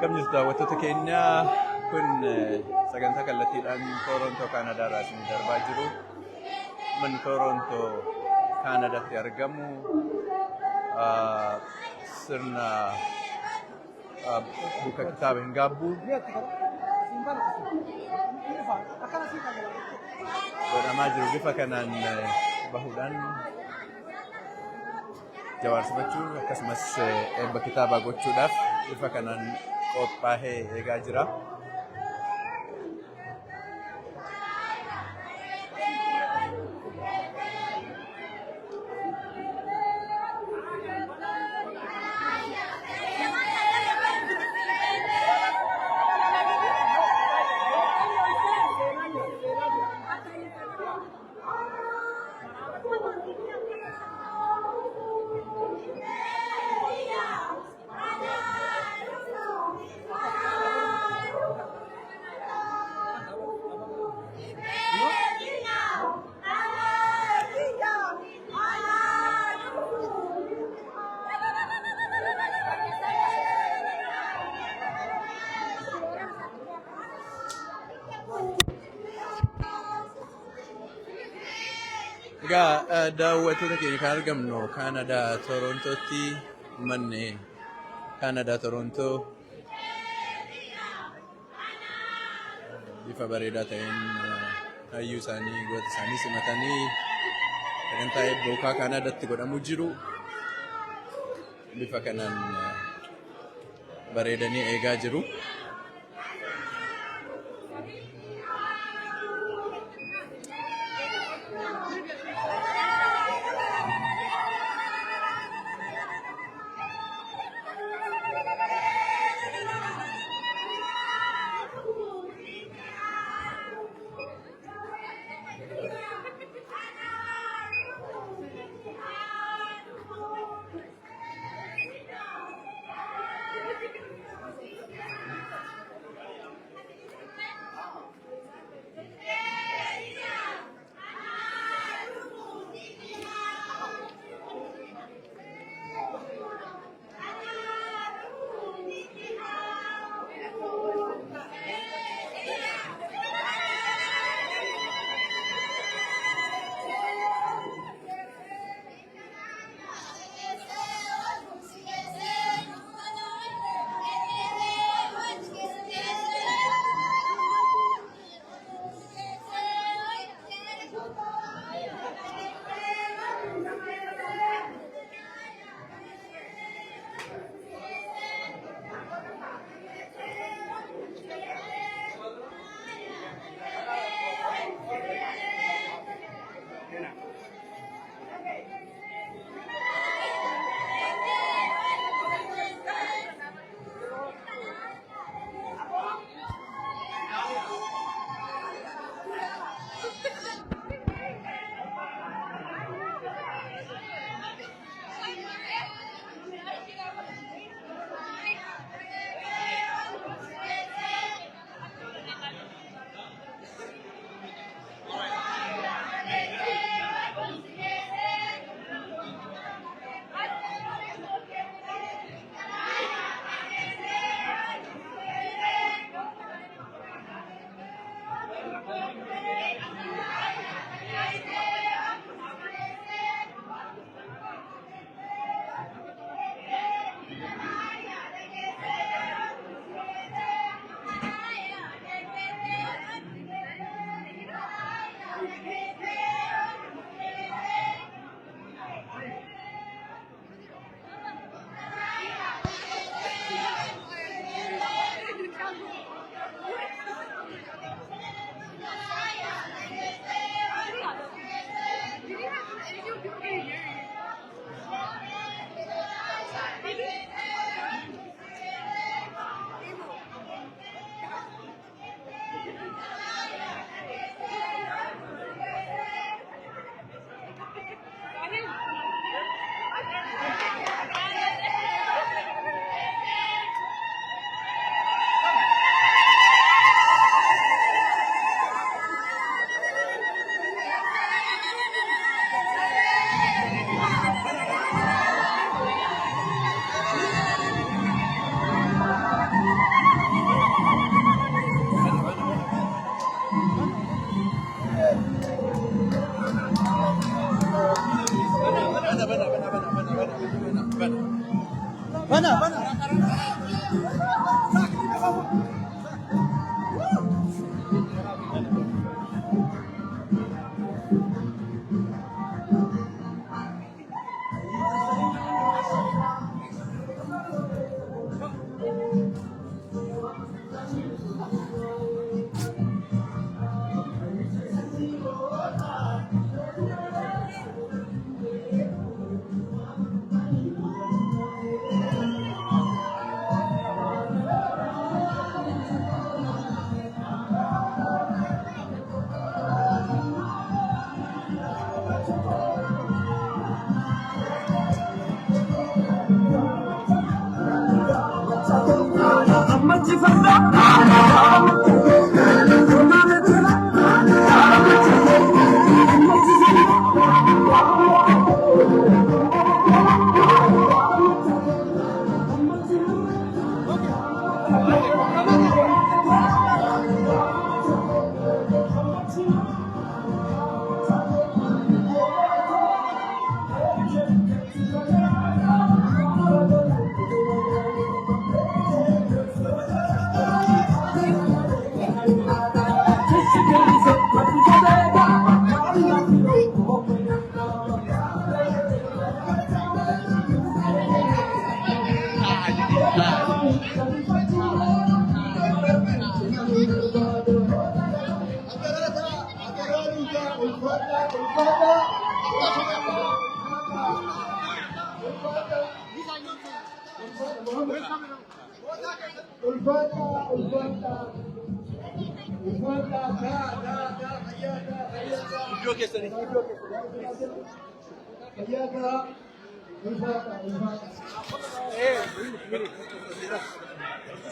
Kam jirtu daawwattoota keenya kun sagantaa kallattiidhaan Torontoo Kaanaadaarraa isin darbaa jiru. Manni Torontoo Kaanaadaatti argamu sirna buka kitaaba hin gaabbu godhamaa jiru. Bifa kanaan bahuudhaan jawaarsifachuu akkasumas eebba kitaabaa gochuudhaaf bifa kanaan qophaa'ee eegaa jira. Egaa daawwattoota keenya kan argamnu Kaanadaa Torontootti manni Kaanadaa Torontoo bifa bareedaa ta'een hayyuu isaanii goota isaanii simatanii sagantaa eebba Kaanaadaatti godhamuu jiru. Bifa kanaan bareedanii eegaa jiru.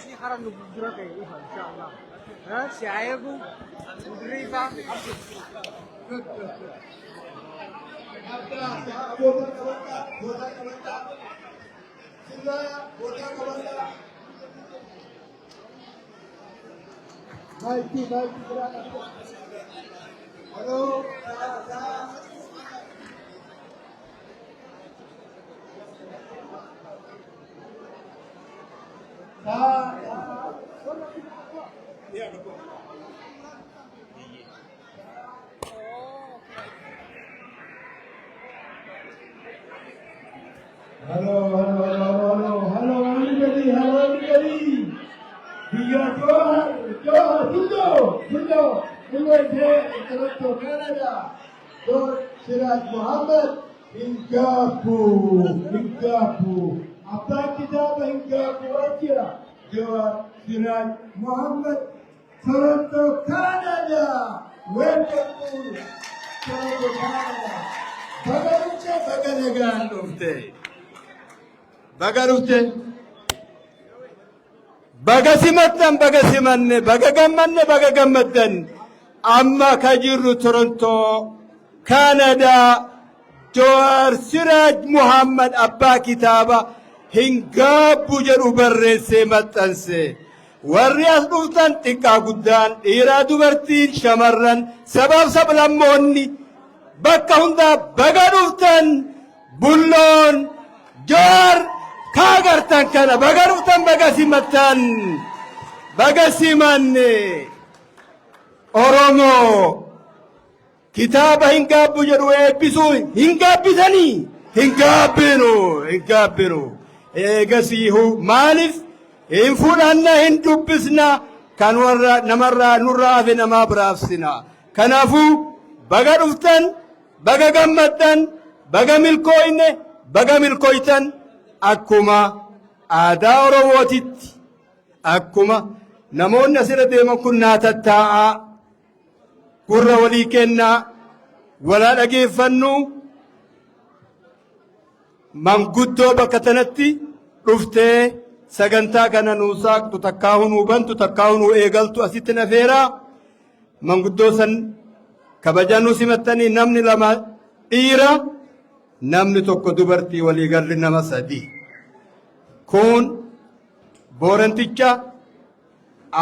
sekarang nunggu kayak insya Allah. Si ayah bu, beri pak. Halo. Hello, everybody. We are Toronto, Canada. Dr. Siraj Muhammad Hingapu. Apa kita Hingapu aja? Dr. Siraj Muhammad Toronto, Canada. Welcome to Toronto, Canada. Bagarufte. Baga simattan, baga simanne, baga gammanne, baga gammaddan. Amma kajiru Toronto, Canada, Dr. Siraj Muhammad Abba Kitaba, Hingapu jedhu barreessee maxxanse. Warri as dhuftan xiqqaa guddaan, dhiiraa dubartiin, shamarran, sabaaf sablammoonni bakka hundaa baga dhuftan, bulloon, joor, kaagartan kana baga dhuftan baga simattan, baga simanne. Oromo kitaaba Hingaabbu jedhu eebbisuu hingabbisanii hingabbinu eegasiihu maaliif hin fudhanna hin dubbisna kan warra namarraa nurraa hafe namaa biraafsina. Kanaafuu baga dhuftan baga gammaddan baga milkooyne baga milkooytan akkuma aadaa Oromootitti akkuma namoonni asirra deeman kun naa tattaa'aa gurra walii kennaa walaa dhageeffannu manguddoo bakka tanatti dhuftee sagantaa kana nuu saaqtu takkaahuu nuu bantu takkaahuu nuu eegaltu asitti nafeeraa manguddoo san kabajaa nuu simattanii namni lama dhiira namni tokko dubartii waliigalli nama sadii kun booranticha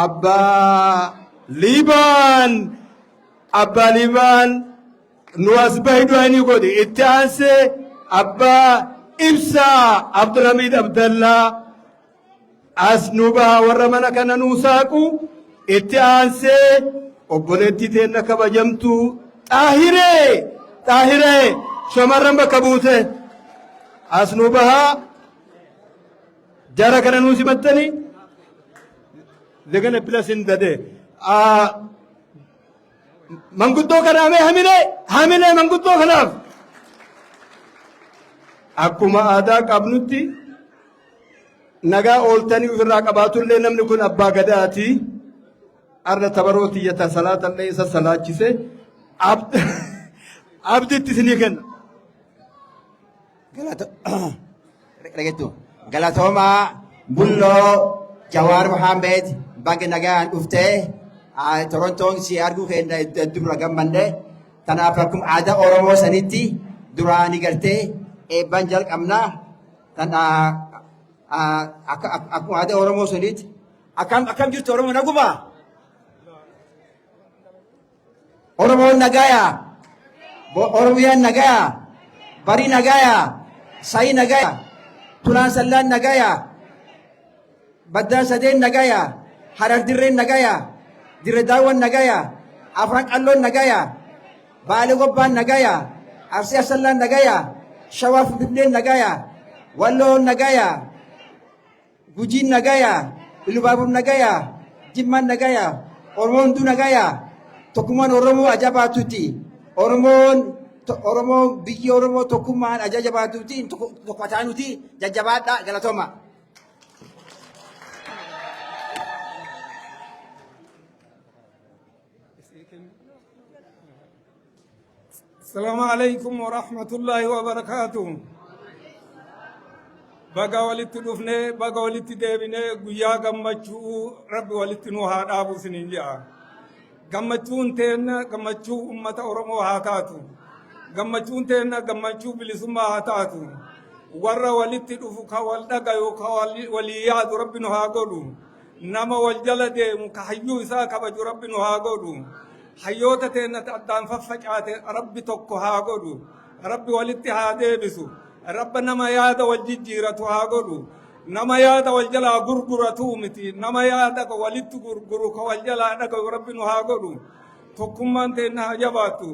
abbaa liibaan Abba Liban nuas bahidu ani godi itanse Abba Ibsa Abdulhamid Abdallah asnuba warra mana kana nusaaqu itanse obboleetti teenna kabajamtu Tahire shamarran bakka buute asnuba jara kana nusimattani degana plasin dade manguddoo kanaaf hamile manguddoo kanaaf akkuma aadaa qabnutti nagaa ooltanii ofirraa qabaatullee namni kun abbaa gadaati arra tabarooti yata salaatallee isa salaachise abditti isinii kenna. Galatooma bulloo Jawaar Mohammed baga nagaan dhuftee Torontoon si arguu keenya dura gammannee kanaaf akkuma aadaa Oromoo sanitti duraanii gartee eebban jalqabnaa kan akkuma aadaa Oromoo sanitti akkam jirtu Oromoo nagumaa Oromoon nagayaa Oromiyaan nagayaa Bari nagayaa Sayi nagayaa Tulaan Sallaan nagayaa Baddaan Sadeen nagayaa Harar Dirreen nagayaa Dirre Daawwan nagayaa Afran Qalloon nagayaa Baalee Gobbaan nagayaa Arsii Asallaan nagayaa Shawaa Finfinneen nagayaa Walloon nagayaa Gujiin nagayaa Ilubaabuun nagayaa Jimmaan nagayaa Oromoon hunduu nagayaa tokkummaan Oromoo ajabaatutti Oromoon biyyi Oromoo tokkummaan ajabaatutti tokkotaanuti jajjabaadha galatooma. السلام عليكم ورحمة الله وبركاته. بقى ولدت دفنة بقى ولدت دابنة قيا قمتشو ربي ولدت نوها أبو سنين جاء قمتشون تينا قمتشو أمة أورمو هاتاتو قمتشون تينا قمتشو بلسما هاتاتو ورا ولدت دفوكا والدقا يوكا ولياد ربي نوها قولو نما والجلد مكحيو إساكا بجو ربي نوها قولو حيوتا تينا تقدام ففجعات ربي توكو هاقودو ربي ولدت هاديبسو رب نما يادا والججيرة هاقودو نما يادا والجلا غرغرتو متي نما يادا ولدت غرغرو والجلا دك ربي نو هاقودو توكمان تينا جباتو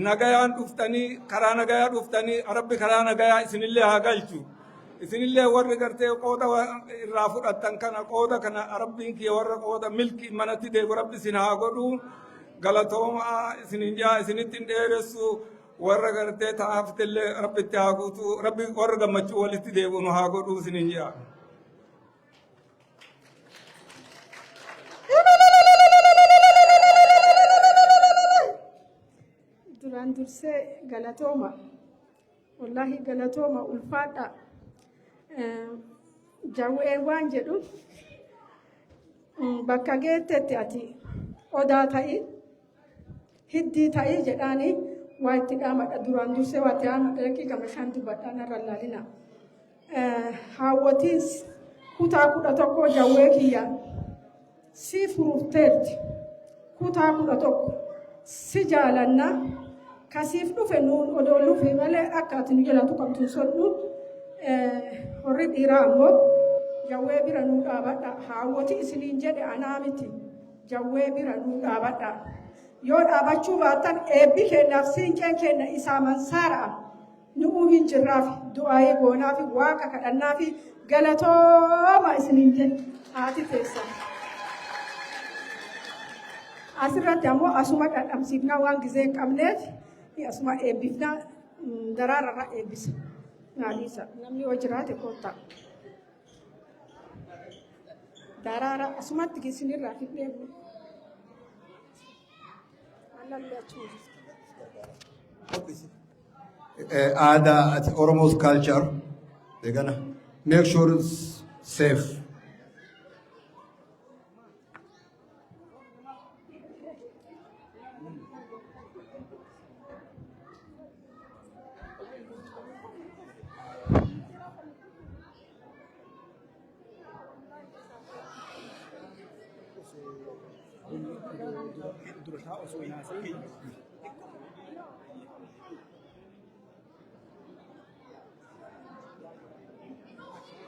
نغايان دفتني كرا نغايا دفتني ربي كرا نغايا اسن الله هاقلچو اسن الله ور غرتي قودا رافود اتنكنا قودا كنا ربي كي ور قودا ملكي منتي دي ربي سن هاقودو galatooma isinin jaa isinitti dheeressu warra gartee taaftillee rabbitti haa guutu rabbi warra gammachuu walitti deebi'u nu haa godhu isinin jaa. Duraan dursee galatooma wallahi galatooma ulfaadha jawwee waan jedhu bakka geettetti ati odaa ta'i. Hiddii ta'ee jedhaanii waa itti dhaamadha duraan dursee waa itti dhaamadha daqiiqa bishaan dubbadhaan irra laalina. Haawwatiis kutaa 11 jawwee kiyya si furufteerti kutaa 11 si jaalanna kasiif dhufe nuun odoo lufe malee akka ati nu jalatu qabdu sodhu warri dhiiraa ammoo jawwee bira nuu dhaabadha haawwati isiniin jedhe anaa miti jawwee bira nuu dhaabadha. Yoo dhaabachuu baattan eebbi kennaaf siinceen kenna isaa mansaara'a nu'uu hin jirraaf du'aayee goonaaf waaqa kadhannaaf galatooma isiniin jedhe haati teessan. Asirratti ammoo asuma dhadhamsiifnaa waan gizee hin qabneef asuma eebbifnaa daraararra eebbisa. Naaliisa namni yoo jiraate koottaa. Daraara asumatti isinirraa fidnee Ada Oromo's culture, they're gonna make sure it's safe.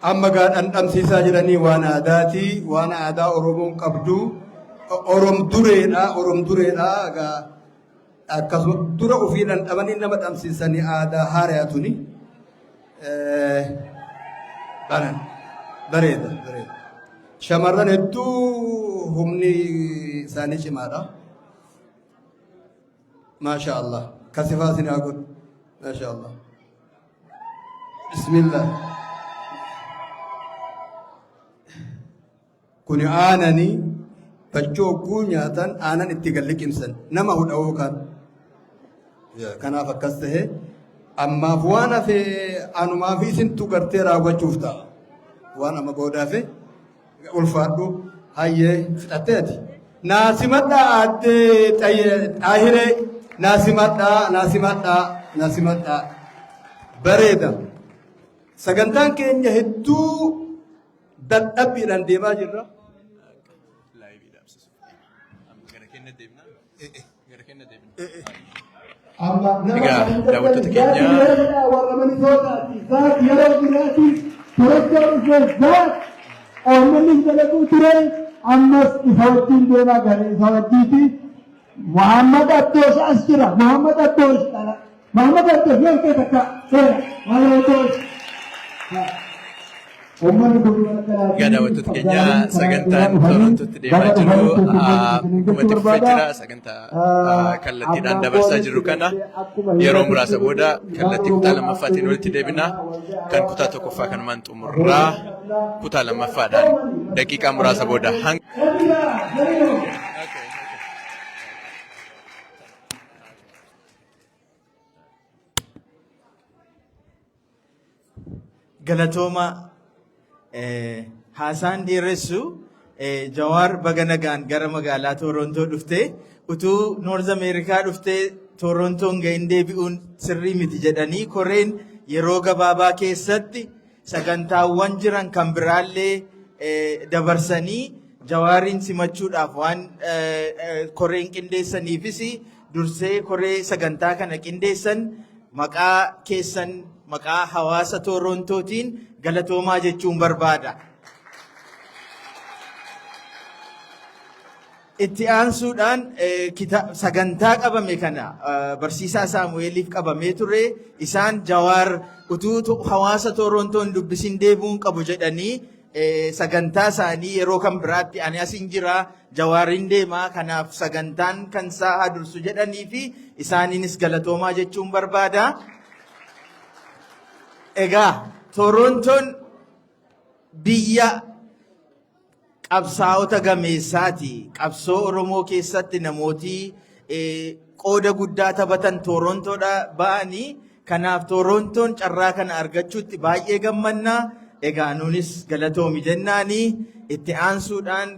Amma gaadhaan dhamsiisaa jiranii waan aadaati waan aadaa Oromoon qabdu Orom dureedha akkasuma dura ofii dhandhamanii nama dhamsiisanii aadaa haaraatuni bareeda shamarran hedduu humni isaanii cimaadha maasha Allah kasifaa isin haa godhu maasha Allah bismillah. Kuni aanani bachoo guu nyaatan aanan itti galliqimsan nama hudhawoo kan kanaaf akkas ta'e ammaaf waan hafe anumaa fi isintu gartee raawwachuuf ta'a waan amma boodaaf ulfaadhu hayyee fixatteeti. Naasimadhaa adde Xaahiree naasimadhaa bareeda. Sagantaan keenya hedduu dadhabbiidhaan deemaa jirra. Egaa daawwattoota keenya Muhammad Abdosh Asjira, Muhammad Abdosh yang kita Muhammad Abdosh. egaa daawwattoota keenya sagantaan Torontootti deemaa jiru dhumatti fufee jira. Sagantaa kallattiidhaan dabarsaa jirru kana yeroo muraasa booda kallattii kutaa lammaffaatiin walitti deebina. Kan kutaa tokkoffaa kanumaan xumurraa kutaa lammaffaadhaan daqiiqaa muraasa booda Galatooma haasaan dheeressu Jawaar Baganagaan gara magaalaa Torontoo dhuftee utuu Noorz Ameerikaa dhuftee Torontoon ga'in deebi'uun sirrii miti jedhanii koreen yeroo gabaabaa keessatti sagantaawwan jiran kan biraallee dabarsanii Jawaariin simachuudhaaf waan koreen qindeessaniifis dursee koree sagantaa kana qindeessan maqaa keessan maqaa hawaasa Torontootiin galatoomaa jechuun barbaada. Itti aansuudhaan sagantaa qabame kana barsiisaa Saamu'eeliif qabamee ture. Isaan Jawaar utuu hawaasa Torontoon dubbisin deebi'uun qabu jedhanii sagantaa isaanii yeroo kan biraatti ani asin jira Jawaariin deemaa kanaaf sagantaan kan isaa dursu jedhanii fi isaaniinis galatoomaa jechuun barbaada. Egaa Torontoon biyya qabsaa'ota gameessaati. Qabsoo Oromoo keessatti namooti qooda guddaa taphatan Torontoodha ba'anii. Kanaaf Torontoon carraa kana argachuutti baay'ee gammannaa. Egaa nunis galatoomi jennaanii itti aansuudhaan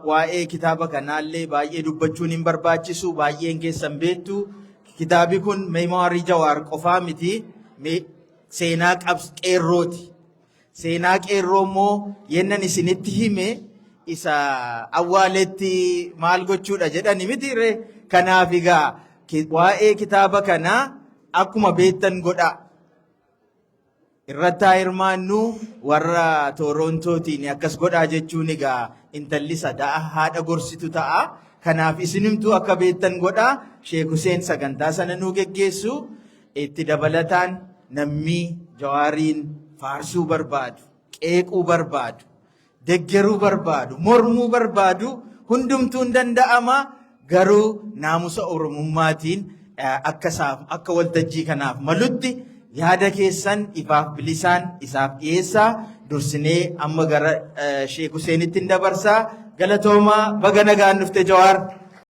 waa'ee kitaaba kanaallee baay'ee dubbachuun hin barbaachisu. Baay'een keessan beektu. Kitaabi kun meemoorii Jawaar qofaa miti. Seenaa qeerrooti. Seenaa qeerroo immoo yennan isinitti hime isa awwaaletti maal gochuudha jedhani mitire. Kanaaf egaa waa'ee kitaaba kanaa akkuma beektan godha. Irrattaa hirmaannu warra Torontootiin akkas godhaa jechuun egaa intalli sadaa haadha gorsitu ta'a. Kanaaf isinimtuu akka beektan godha. Sheek Huseen sagantaa sana nuu geggeessu. Itti dabalataan namni Jawaariin faarsuu barbaadu, qeequu barbaadu, deggeruu barbaadu, mormuu barbaadu hundumtuu hin danda'ama. Garuu naamusa Oromummaatiin akka waltajjii kanaaf malutti yaada keessan ifaaf bilisaan isaaf dhiyeessaa. Dursinee amma gara Sheek Huseenitti dabarsaa. Galatoomaa baga nagaan dhufte Jawaar.